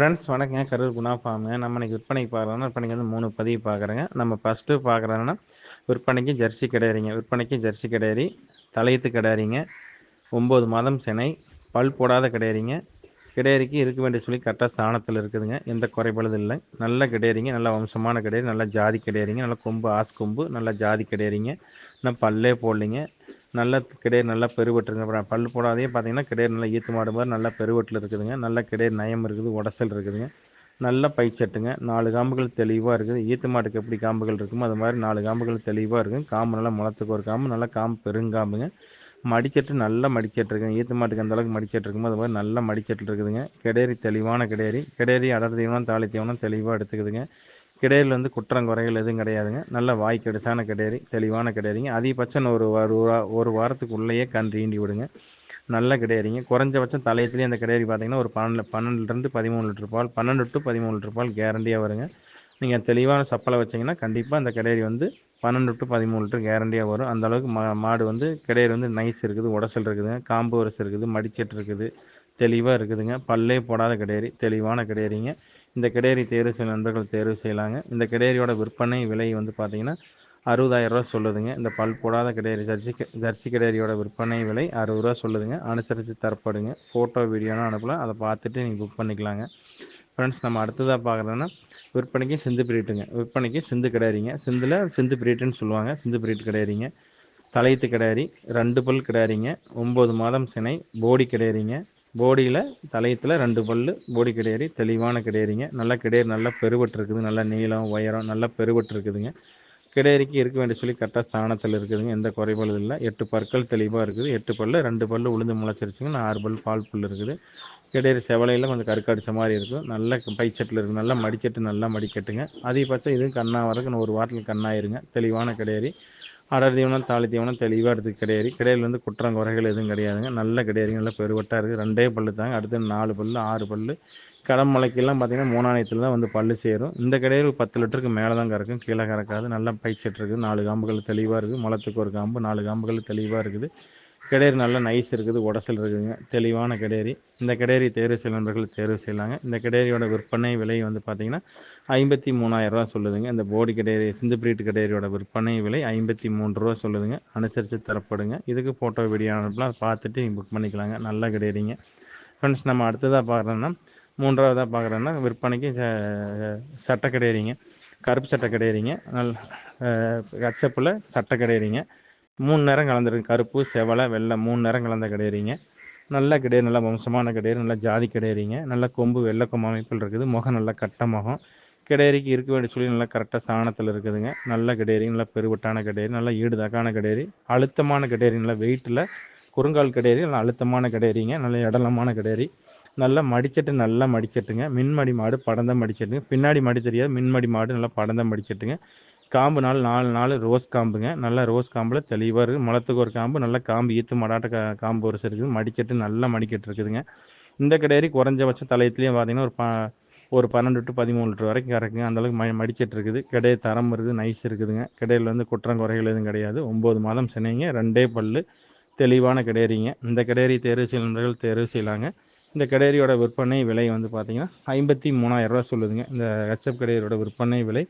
Friends வணக்கங்க. கரூர் குணா ஃபார்முங்க. நம்ம இன்னைக்கு விற்பனைக்கு பார்க்குறோம்னா, விற்பனைக்கு வந்து 3 பதிவு பார்க்குறேங்க. நம்ம ஃபஸ்ட்டு பார்க்குறோன்னா, விற்பனைக்கு ஜெர்சி கிடாரிங்க. விற்பனைக்கு ஜெர்சி கிடாரி, தலையீத்து கிடாரிங்க, 9 மாதம் சினை, பல் போடாத கிடாரிங்க. கிடாரிக்கு இருக்க வேண்டிய சொல்லி கரெக்டாக ஸ்தானத்தில் இருக்குதுங்க. எந்த குறைபாடும் இல்லை. நல்ல கிடாரிங்க, நல்ல வம்சமான கிடாரி, நல்ல ஜாதி கிடாரிங்க, நல்ல கொம்பு ஆஸ் கொம்பு, நல்ல ஜாதி கிடாரிங்க. இன்னும் பல்லே போடலைங்க. நல்ல கிடாரி நல்லா பெருவெட்டுருங்க. அப்புறம் பல் போடாதே பார்த்தீங்கன்னா, கிடாரி நல்லா ஈத்து மாடு மாதிரி நல்லா பெருவெட்டில் இருக்குதுங்க. நல்ல கிடாரி நயம் இருக்குது, உடசல் இருக்குதுங்க. நல்ல பைச்சட்டுங்க. 4 காம்புகள் தெளிவாக இருக்குது. ஈத்து மாட்டுக்கு எப்படி காம்புகள் இருக்குமோ அது மாதிரி 4 காம்புகள் தெளிவாக இருக்குது. காம்பு நல்லா முளத்துக்கு ஒரு காம்பு, நல்லா காம்பு பெருங்காம்புங்க. மடிச்சட்டு நல்ல மடிச்சட்டு இருக்குங்க. ஈத்து மாட்டுக்கு அந்த அளவுக்கு மடிச்சட்டு இருக்குமோ அது மாதிரி நல்ல மடிச்சட்டு இருக்குதுங்க. கிடாரி தெளிவான கிடாரி. கிடாரி அடர் தீவனம் தாலி தீவனம் தெளிவாக எடுத்துக்குதுங்க. கிடாரியில் வந்து குற்றம் குறைகள் எதுவும் கிடையாதுங்க. நல்ல வாய் கெடுசான கிடாரி, தெளிவான கிடாரிங்க. அதிகபட்சம் ஒரு வாரத்துக்கு உள்ளேயே கன்று ஈண்டி விடுங்க. நல்ல கிடாரிங்க. குறைஞ்சபட்சம் தலையத்துலேயே அந்த கிடாரி பார்த்தீங்கன்னா ஒரு 12லிருந்து 13 லிட்டர் பால், 12 டு 13 லிட்டர் பால் கேரண்டியாக வருங்க. நீங்கள் தெளிவான சப்பலை வச்சிங்கன்னா கண்டிப்பாக அந்த கிடாரி வந்து 12 டு 13 லிட்டர் கேரண்டியாக வரும். அந்த அளவுக்கு மாடு வந்து கிடாரி வந்து நைஸ் இருக்குது, உடசல் இருக்குதுங்க, காம்பு வரிசை இருக்குது, மடிச்சட்டு இருக்குது, தெளிவாக இருக்குதுங்க. பல்லே போடாத கிடாரி, தெளிவான கிடாரிங்க. இந்த கிடாரி தேர்வு செய்ய நண்பர்கள் தேர்வு செய்யலாங்க. இந்த கிடாரியோட விற்பனை விலை வந்து பார்த்தீங்கன்னா 60,000 ரூபா சொல்லுதுங்க. இந்த பல் போடாத கிடாரி ஜர்சி கிடாரியோட விற்பனை விலை 60 ரூபா சொல்லுதுங்க. அனுசரித்து தரப்படுங்க. ஃபோட்டோ வீடியோலாம் அனுப்பலாம், அதை பார்த்துட்டு நீங்கள் புக் பண்ணிக்கலாங்க. ஃப்ரெண்ட்ஸ் நம்ம அடுத்ததாக பார்க்குறோன்னா விற்பனைக்கு சிந்து பிரீட்டுங்க. விற்பனைக்கு சிந்து கிடாரிங்க. சிந்து பிரீட்டுன்னு சொல்லுவாங்க. சிந்து பிரீட் கிடாரிங்க. தலையீத்து கிடாரி, 2 பல் கிடாரிங்க, 9 மாதம் சினை, போடி கிடாரிங்க. போடியில் தலையத்தில் 2 பல் போடி கிடாரி, தெளிவான கிடாரிங்க. நல்ல கிடாரி நல்லா பெருவட்டு இருக்குது, நல்ல நீளம் உயரம் நல்லா பெருவட்டு இருக்குதுங்க. கிடாரிக்கு இருக்க வேண்டிய சொல்லி கரெக்டாக ஸ்தானத்தில் இருக்குதுங்க. எந்த குறைபாடும் இல்லை. 8 பற்கள் தெளிவாக இருக்குது. 8 பல், 2 பல் உளுந்து முளைச்சிருச்சுங்க. 6 பல் பால் புல் இருக்குது. கிடாரி செவலையில் கொஞ்சம் கருக்கடிச்ச மாதிரி இருக்கும். நல்ல பைச்சட்டில் இருக்குது. நல்லா மடிச்சட்டு நல்லா மடிக்கட்டுங்க. அதிகபட்சம் இது கண்ணா வரக்கு ஒரு வாரத்தில் கண்ணாயிருங்க. தெளிவான கிடாரி. அடர் தீவனம் தாலி தீவனம் தெளிவாக எடுத்து கிடாரி. கிடாரியில் வந்து குற்றம் குறைகள் எதுவும் கிடையாதுங்க. நல்ல கிடாரி, நல்ல பெருவட்டாக இருக்குது. 2 பல்லு தாங்க. அடுத்து 4 பல்லு 6 பல்லு. கடமலைக்கெல்லாம் பார்த்தீங்கன்னா 3ஆணையத்தில் தான் வந்து பல்லு சேரும். இந்த கிடாரி 10 லிட்டருக்கு மேலே தான் கறக்கும், கீழே கறக்காது. நல்லா பைச்சட்டு இருக்குது. 4 காம்புகள் தெளிவாக இருக்குது. முளத்துக்கு ஒரு காம்பு, 4 காம்புகள் தெளிவாக இருக்குது. கிடாரி நல்லா நைஸ் இருக்குது, உடசல் இருக்குதுங்க. தெளிவான கிடாரி. இந்த கிடாரி தேர்வு செய்ய நண்பர்கள் தேர்வு செய்யலாங்க. இந்த கிடாரியோட விற்பனை விலை வந்து பார்த்தீங்கன்னா 53,000 ரூபா சொல்லுதுங்க. இந்த போடி கிடாரி சிந்து பிரீட் கிடாரியோட விற்பனை விலை 53 ரூபா சொல்லுதுங்க. அனுசரித்து தரப்படுங்க. இதுக்கு ஃபோட்டோ வீடியோ அனுப்பலாம், அதை பார்த்துட்டு நீங்கள் புக் பண்ணிக்கலாங்க. நல்ல கிடாரிங்க. ஃப்ரெண்ட்ஸ் நம்ம அடுத்ததாக பார்க்குறோன்னா, மூன்றாவதாக பார்க்குறோன்னா விற்பனைக்கு சட்டை கிடாரிங்க. கருப்பு சட்டை கிடாரிங்க. ஹச்சப்பில் சட்டை கிடாரிங்க. 3 நிறம் கலந்துருக்கு. கருப்பு, செவலை, வெள்ளை 3 நிறம் கலந்த கிடாரிங்க. நல்ல கிடாரி, நல்ல வம்சமான கிடாரி, நல்ல ஜாதி கிடாரிங்க. நல்ல கொம்பு வெள்ளை கொம்பு அமைப்பில் இருக்குது. முகம் நல்லா கட்ட முகம். கிடாரிக்கு இருக்க வேண்டிய சொல்லி நல்லா கரெக்டாக ஸ்தானத்தில் இருக்குதுங்க. நல்ல கிடாரி, நல்ல பெருவட்டான கிடாரி, நல்ல ஈடுதக்கான கிடாரி, அழுத்தமான கிடாரி, நல்ல வெயிட்டில் குறுங்கால் கிடாரி, நல்ல அழுத்தமான கிடாரிங்க. நல்ல இடலமான கிடாரி. நல்லா மடிச்சட்டு நல்லா மடிச்சட்டுங்க. மின்மடி மாடு படந்த மடிச்சட்டுங்க. பின்னாடி மடி தெரியாது, மின்மடி மாடு நல்லா படந்த மடிச்சட்டுங்க. காம்பு 4 ரோஸ் காம்புங்க. நல்ல ரோஸ் காம்பில் தெளிவாக இருக்குது. முளத்துக்கு ஒரு காம்பு, நல்ல காம்பு ஈத்து மாடாட்ட காம்பு ஒரு இருக்குது. மடிச்சட்டு நல்லா மடிக்கட்டு இருக்குதுங்க. இந்த கிடாரி குறைஞ்சபட்ச தலையத்துலேயே பார்த்தீங்கன்னா ஒரு 12 டு 13 லிட்டர் வரைக்கும் கறக்குங்க. அந்தளவுக்கு மடிச்சட்டு இருக்குது. கிடாரி தரம் இருக்குது, நைஸ் இருக்குதுங்க. கிடாரியில் வந்து குற்றம் குறைகள் எதுவும் கிடையாது. 9 மாதம் சினைங்க, 2 பல்லு, தெளிவான கிடாரிங்க. இந்த கிடாரி தேர்வு செய்ய நண்பர்கள் தேர்வு செய்யலாங்க. இந்த கிடாரியோட விற்பனை விலை வந்து பார்த்தீங்கன்னா 53,000 ரூபா சொல்லுதுங்க. இந்த ஹெச்எப் கிடாரியோட விற்பனை விலை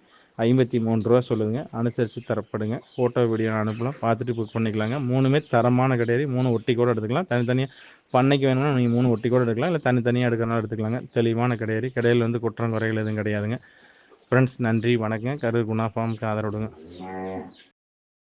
53 ரூபா சொல்லுதுங்க. அனுசரித்து தரப்படுங்க. ஃபோட்டோ வீடியோ அனுப்பலாம், பார்த்துட்டு புக் பண்ணிக்கலாங்க. 3மே தரமான கிடாரி. 3 ஒட்டி கூட எடுத்துக்கலாம். தனித்தனியாக பண்ணைக்கு வேணும்னா நீங்கள் 3 ஒட்டி கூட எடுக்கலாம், இல்லை தனித்தனியாக எடுக்கிறனாலும் எடுத்துக்கலாங்க. தெளிவான கிடாரி. கிடாரியில் வந்து குற்றம் குறைகள் எதுவும் கிடையாதுங்க. ஃப்ரெண்ட்ஸ் நன்றி, வணக்கம். கரூர் குணா ஃபார்முக்கு ஆதரவு கொடுங்க.